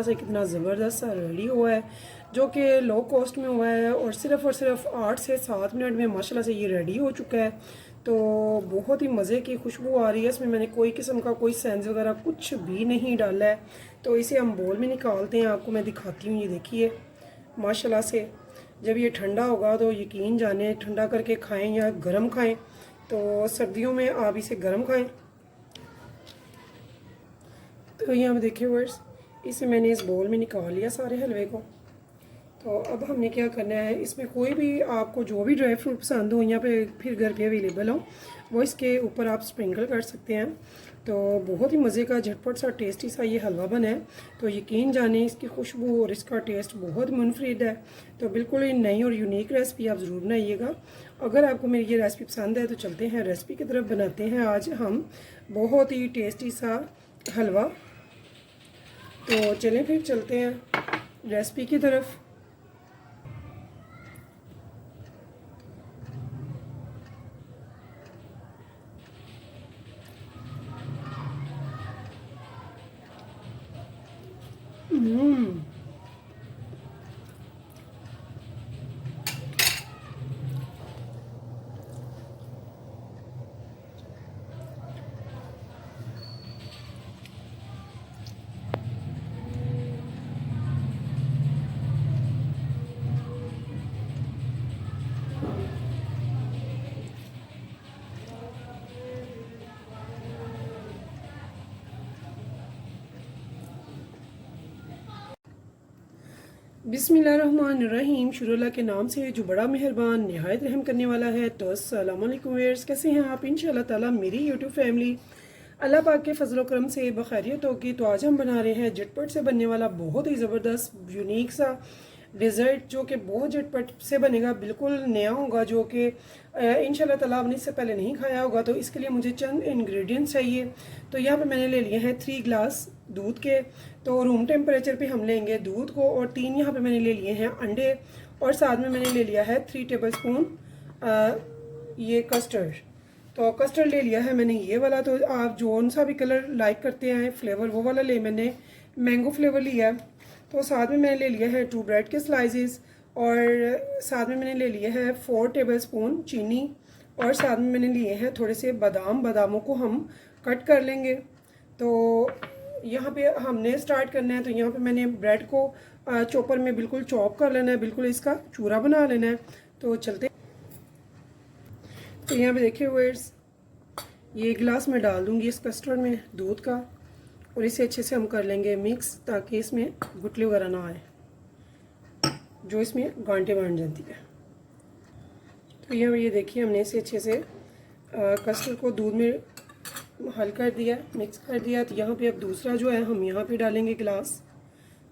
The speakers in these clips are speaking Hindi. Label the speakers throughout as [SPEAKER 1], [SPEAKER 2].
[SPEAKER 1] से कितना ज़बरदस्त सा रेडी हुआ है, जो कि लो कॉस्ट में हुआ है और सिर्फ 8 से 7 मिनट में माशाल्लाह से ये रेडी हो चुका है। तो बहुत ही मज़े की खुशबू आ रही है। इसमें मैंने कोई किस्म का कोई सेंस वगैरह कुछ भी नहीं डाला है। तो इसे हम बोल में निकालते हैं, आपको मैं दिखाती हूँ। ये देखिए माशाल्लाह से जब ये ठंडा होगा तो यकीन जाने ठंडा करके खाएं या गर्म खाएं। तो सर्दियों में आप इसे गर्म खाएं। तो यहाँ पे देखिए वर्स, इसे मैंने इस बोल में निकाल लिया सारे हलवे को। तो अब हमने क्या करना है, इसमें कोई भी आपको जो भी ड्राई फ्रूट पसंद हो यहाँ पे फिर घर पे अवेलेबल हो वो इसके ऊपर आप स्प्रिंकल कर सकते हैं। तो बहुत ही मज़े का झटपट सा टेस्टी सा ये हलवा बना है। तो यकीन जाने इसकी खुशबू और इसका टेस्ट बहुत मुनफरिद है। तो बिल्कुल ही नई और यूनिक रेसिपी आप ज़रूर बनाइएगा। अगर आपको मेरी ये रेसिपी पसंद है तो चलते हैं रेसिपी की तरफ। बनाते हैं आज हम बहुत ही टेस्टी सा हलवा। तो चलें फिर चलते हैं रेसिपी की तरफ। बिस्मिल्लाहिर्रहमानिर्रहीम। शुरुल्लाह के नाम से जो बड़ा मेहरबान निहायत रहम करने वाला है। तो अस्सलाम वालेकुम व्यूअर्स, कैसे हैं आप? इंशाल्लाह ताला मेरी यूट्यूब फैमिली अल्लाह पाक के फजल करम से बखैरियत होगी। तो आज हम बना रहे हैं झटपट से बनने वाला बहुत ही ज़बरदस्त यूनिक सा डिज़र्ट, जो कि बहुत झटपट से बनेगा, बिल्कुल नया होगा, जो कि इंशाल्लाह ताला आपने इससे पहले नहीं खाया होगा। तो इसके लिए मुझे चंद इंग्रेडिएंट्स चाहिए। तो यहाँ पे मैंने ले लिए हैं 3 ग्लास दूध के। तो रूम टेम्परेचर पे हम लेंगे दूध को। और 3 यहाँ पे मैंने ले लिए हैं अंडे। और साथ में मैंने ले लिया है 3 टेबलस्पून ये कस्टर्ड। तो कस्टर्ड ले लिया है मैंने ये वाला। तो आप जो सा भी कलर लाइक करते हैं फ्लेवर वो वाला ले, मैंने मैंगो फ्लेवर लिया है। तो साथ में मैंने ले लिया है 2 ब्रेड के स्लाइसेस। और साथ में मैंने ले लिया है 4 टेबलस्पून चीनी। और साथ में मैंने लिए हैं थोड़े से बादामों को हम कट कर लेंगे। तो यहाँ पे हमने स्टार्ट करना है। तो यहाँ पे मैंने ब्रेड को चॉपर में बिल्कुल चॉप कर लेना है, बिल्कुल इसका चूरा बना लेना है। तो चलते। तो यहाँ पे देखिए व्यूअर्स, ये गिलास में डाल दूँगी इस कस्टर्ड में दूध का। और इसे अच्छे से हम कर लेंगे मिक्स, ताकि इसमें गुठली वगैरह ना आए जो इसमें गांठें बन जाती है। तो यहाँ ये देखिए हमने इसे अच्छे से कस्टर्ड को दूध में हल कर दिया, मिक्स कर दिया। तो यहाँ पे अब दूसरा जो है हम यहाँ पे डालेंगे गिलास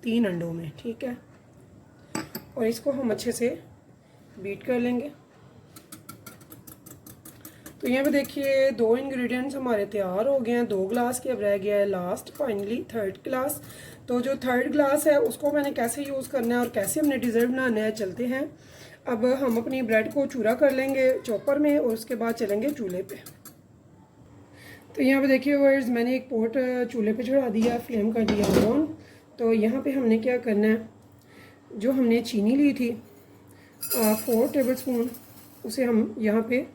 [SPEAKER 1] 3 अंडों में, ठीक है। और इसको हम अच्छे से बीट कर लेंगे। तो यहाँ पे देखिए 2 इंग्रेडिएंट्स हमारे तैयार हो गए हैं। 2 ग्लास के अब रह गया है लास्ट फाइनली 3rd ग्लास। तो जो 3rd ग्लास है उसको मैंने कैसे यूज़ करना है और कैसे हमने डिज़र्ट बनाना है, चलते हैं। अब हम अपनी ब्रेड को चूरा कर लेंगे चॉपर में और उसके बाद चलेंगे चूल्हे पे। तो यहाँ पे देखिए व्यूअर्स, मैंने एक पॉट चूल्हे पे चढ़ा दिया, फ्लेम कर दिया ऑन। तो यहाँ पे हमने क्या करना है, जो हमने चीनी ली थी 4 टेबलस्पून, उसे हम यहाँ पे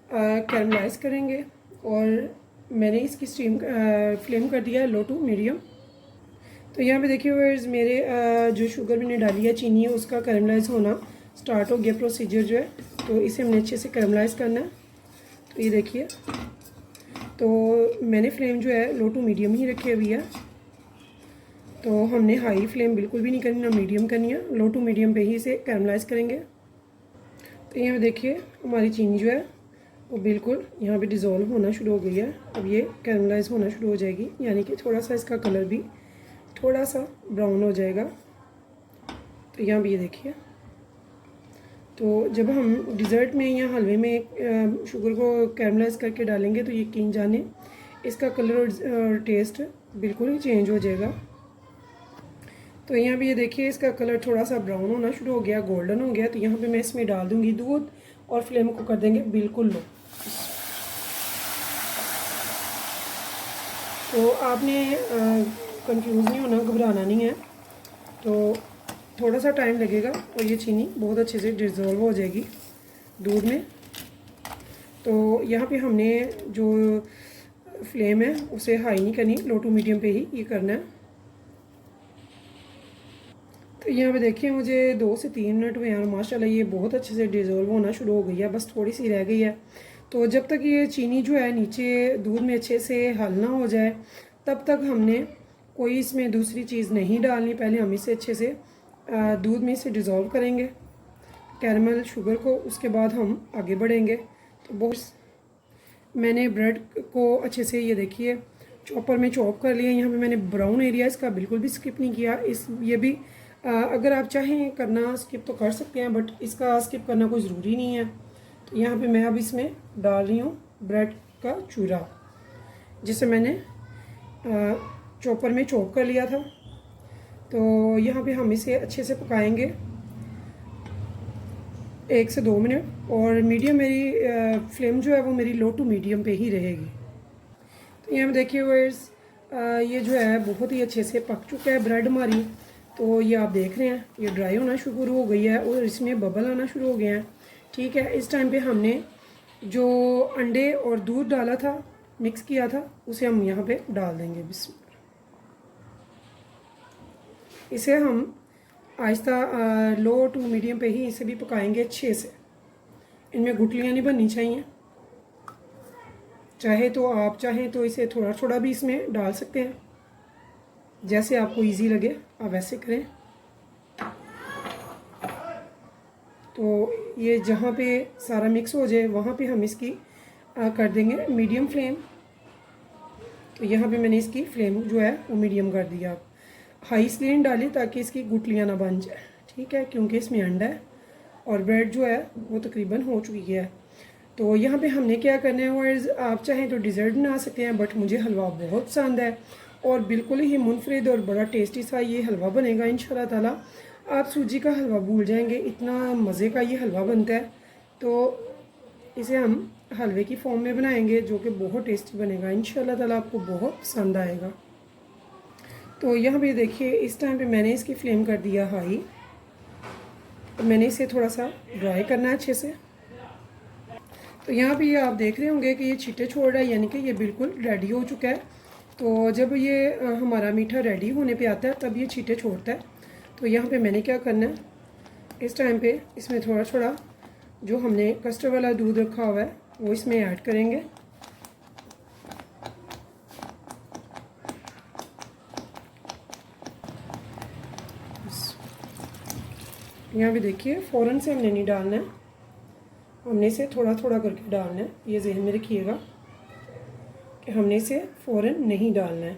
[SPEAKER 1] कैरमलाइज़ करेंगे। और मैंने इसकी फ्लेम कर दिया है लो टू मीडियम। तो यहाँ पे देखिए व्यूअर्स, मेरे जो शुगर मैंने डाली है चीनी है उसका कैरमलाइज़ होना स्टार्ट हो गया प्रोसीजर जो है। तो इसे हमने अच्छे से कैरमलाइज़ करना है। तो ये देखिए, तो मैंने फ्लेम जो है लो टू मीडियम ही रखी हुई है। तो हमने हाई फ्लेम बिल्कुल भी नहीं करनी, ना मीडियम करनी है, लो टू मीडियम पे ही इसे कैरमलाइज़ करेंगे। तो यहाँ देखिए हमारी चीनी जो है वो बिल्कुल यहाँ पे डिज़ोल्व होना शुरू हो गई है। अब ये कैरमलाइज़ होना शुरू हो जाएगी, यानी कि थोड़ा सा इसका कलर भी थोड़ा सा ब्राउन हो जाएगा। तो यहाँ भी ये देखिए, तो जब हम डिज़र्ट में या हलवे में शुगर को कैरमलाइज़ करके डालेंगे तो यकीन जाने इसका कलर और टेस्ट बिल्कुल ही चेंज हो जाएगा। तो यहाँ भी ये देखिए इसका कलर थोड़ा सा ब्राउन होना शुरू हो गया, गोल्डन हो गया। तो यहाँ पे मैं इसमें डाल दूँगी दूध और फ्लेम को कर देंगे बिल्कुल लो। तो आपने कंफ्यूज नहीं होना, घबराना नहीं है। तो थोड़ा सा टाइम लगेगा और ये चीनी बहुत अच्छे से डिज़ोल्व हो जाएगी दूध में। तो यहाँ पे हमने जो फ्लेम है उसे हाई नहीं करनी, लो टू मीडियम पे ही ये करना है। तो यहाँ पे देखिए मुझे 2 से 3 मिनट हुए हैं और माशाल्लाह ये बहुत अच्छे से डिज़ोल्व होना शुरू हो गई है, बस थोड़ी सी रह गई है। तो जब तक ये चीनी जो है नीचे दूध में अच्छे से हल ना हो जाए तब तक हमने कोई इसमें दूसरी चीज़ नहीं डालनी। पहले हम इसे अच्छे से दूध में इसे डिज़ोल्व करेंगे कैरमल शुगर को, उसके बाद हम आगे बढ़ेंगे। तो बहुत मैंने ब्रेड को अच्छे से ये देखिए चॉपर में चॉप कर लिया। यहाँ पे मैंने ब्राउन एरिया इसका बिल्कुल भी स्किप नहीं किया। ये भी अगर आप चाहें करना स्किप तो कर सकते हैं, बट इसका स्किप करना कोई ज़रूरी नहीं है। तो यहाँ पे मैं अब इसमें डाल रही हूँ ब्रेड का चूरा, जिसे मैंने चॉपर में चॉप कर लिया था। तो यहाँ पे हम इसे अच्छे से पकाएंगे 1 से 2 मिनट, और मीडियम मेरी फ्लेम जो है वो मेरी लो टू मीडियम पे ही रहेगी। तो यहाँ पे देखिए व्यूअर्स ये जो है बहुत ही अच्छे से पक चुका है ब्रेड हमारी। तो ये आप देख रहे हैं ये ड्राई होना शुरू हो गई है और इसमें बबल आना शुरू हो गए हैं। ठीक है, इस टाइम पे हमने जो अंडे और दूध डाला था, मिक्स किया था, उसे हम यहाँ पे डाल देंगे। इसे हम आहिस्ता लो टू मीडियम पे ही इसे भी पकाएंगे अच्छे से। इनमें गुठलियाँ नहीं बननी चाहिए। आप चाहें तो इसे थोड़ा थोड़ा भी इसमें डाल सकते हैं, जैसे आपको इजी लगे आप वैसे करें। तो ये जहाँ पे सारा मिक्स हो जाए वहाँ पे हम इसकी कर देंगे मीडियम फ्लेम। तो यहाँ पे मैंने इसकी फ्लेम जो है वो मीडियम कर दिया। आप हाई इसलिए नहीं डाली ताकि इसकी गुठलियाँ ना बन जाए, ठीक है, क्योंकि इसमें अंडा है और ब्रेड जो है वो तकरीबन हो चुकी है। तो यहाँ पे हमने क्या करना है वर्स, आप चाहें तो डिज़र्ट बना सकते हैं, बट मुझे हलवा बहुत पसंद है और बिल्कुल ही मुनफरिद और बड़ा टेस्टी सा ये हलवा बनेगा इंशाल्लाह ताला। आप सूजी का हलवा भूल जाएंगे, इतना मज़े का ये हलवा बनता है। तो इसे हम हलवे की फॉर्म में बनाएंगे जो कि बहुत टेस्टी बनेगा इंशाल्लाह ताला, आपको बहुत पसंद आएगा। तो यहाँ पे देखिए इस टाइम पे मैंने इसकी फ्लेम कर दिया हाई। तो मैंने इसे थोड़ा सा ड्राई करना है अच्छे से। तो यहाँ पे ये आप देख रहे होंगे कि ये छींटे छोड़ रहा है, यानी कि ये बिल्कुल रेडी हो चुका है। तो जब ये हमारा मीठा रेडी होने पे आता है तब ये छींटे छोड़ता है। तो यहाँ पे मैंने क्या करना है, इस टाइम पे इसमें थोड़ा थोड़ा जो हमने कस्टर्ड वाला दूध रखा हुआ है वो इसमें ऐड करेंगे। यहाँ पे देखिए फ़ौरन से हमने नहीं डालना है, हमने इसे थोड़ा थोड़ा करके डालना है। ये ज़हन में रखिएगा कि हमने इसे फ़ौरन नहीं डालना है।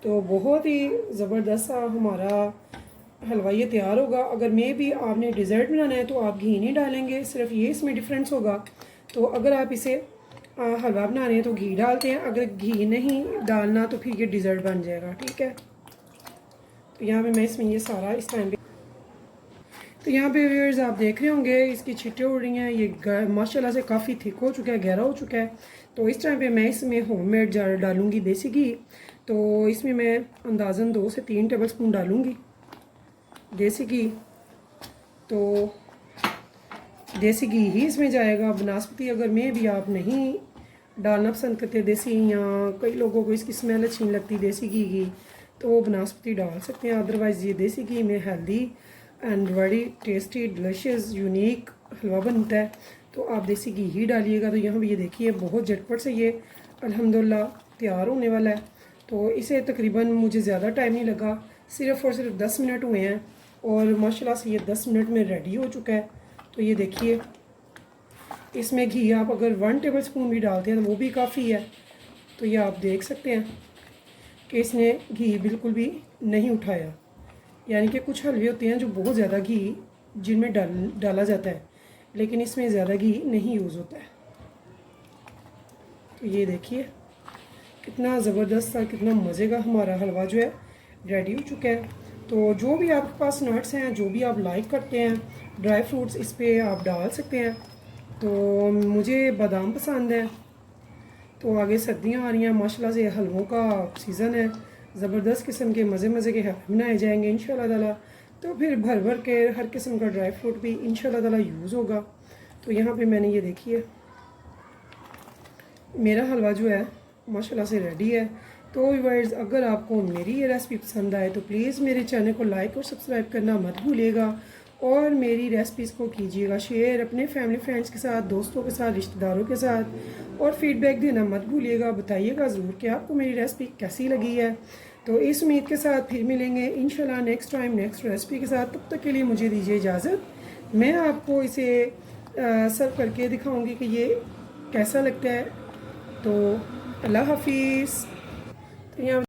[SPEAKER 1] तो बहुत ही ज़बरदस्त सा हमारा हलवा ये तैयार होगा। अगर मैं भी आपने डिज़र्ट बनाना है तो आप घी नहीं डालेंगे, सिर्फ ये इसमें डिफरेंस होगा। तो अगर आप इसे हलवा बना रहे हैं तो घी डालते हैं, अगर घी नहीं डालना तो फिर ये डिज़र्ट बन जाएगा, ठीक है। तो यहाँ पे मैं इसमें ये सारा इस टाइम पे, तो यहाँ पे व्यूअर्स आप देख रहे होंगे इसकी छींटें उड़ रही हैं। ये माशाल्लाह से काफ़ी थिक हो चुका है, गहरा हो चुका है। तो इस टाइम पे मैं इसमें होममेड जार डालूँगी देसी घी। तो इसमें मैं अंदाज़न 2 से 3 टेबल स्पून डालूँगी देसी घी। तो देसी घी ही इसमें जाएगा। बनास्पति अगर मैं भी आप नहीं डालना पसंद करते देसी, या कई लोगों को इसकी स्मेल अच्छी नहीं लगती देसी घी की, तो वो बनास्पति डाल सकते हैं। अदरवाइज़ ये देसी घी में healthy and very tasty delicious unique हलवा बनता है। तो आप देसी घी ही डालिएगा। तो यहाँ भी ये देखिए बहुत झटपट से ये अल्हम्दुलिल्लाह तैयार होने वाला है। तो इसे तकरीबन मुझे ज़्यादा टाइम नहीं लगा, सिर्फ़ और सिर्फ 10 मिनट हुए हैं और माशाल्लाह से ये 10 मिनट में रेडी हो चुका है। तो ये देखिए इसमें घी आप अगर 1 टेबल स्पून भी डालते हैं तो वो भी काफ़ी है। तो ये आप देख सकते हैं कि इसने घी बिल्कुल भी नहीं उठाया। यानी कि कुछ हलवे होते हैं जो बहुत ज़्यादा घी जिनमें डाला जाता है, लेकिन इसमें ज़्यादा घी नहीं यूज़ होता है। तो ये देखिए कितना ज़बरदस्त सा, कितना मज़े का हमारा हलवा जो है रेडी हो चुका है। तो जो भी आपके पास नट्स हैं, जो भी आप लाइक करते हैं, ड्राई फ्रूट्स इस पर आप डाल सकते हैं। तो मुझे बादाम पसंद है। तो आगे सर्दियां आ रही हैं, माशाल्लाह से हलवों का सीज़न है, ज़बरदस्त किस्म के मज़े के हलवे बनाए जाएंगे इंशाल्लाह ताला। तो फिर भर भर के हर किस्म का ड्राई फ्रूट भी इंशाल्लाह ताला यूज़ होगा। तो यहाँ पे मैंने ये देखिए मेरा हलवा जो है माशाल्लाह से रेडी है। तो व्यूअर्स, अगर आपको मेरी ये रेसिपी पसंद आए तो प्लीज़ मेरे चैनल को लाइक और सब्सक्राइब करना मत भूलिएगा और मेरी रेसिपीज़ को कीजिएगा शेयर अपने फैमिली फ्रेंड्स के साथ, दोस्तों के साथ, रिश्तेदारों के साथ, और फीडबैक देना मत भूलिएगा। बताइएगा ज़रूर कि आपको मेरी रेसिपी कैसी लगी है। तो इस उम्मीद के साथ फिर मिलेंगे इंशाल्लाह नेक्स्ट टाइम नेक्स्ट रेसिपी के साथ। तब तक के लिए मुझे दीजिए इजाज़त। मैं आपको इसे सर्व करके दिखाऊँगी कि ये कैसा लगता है। तो अल्लाह हाफिज़। तो यहाँ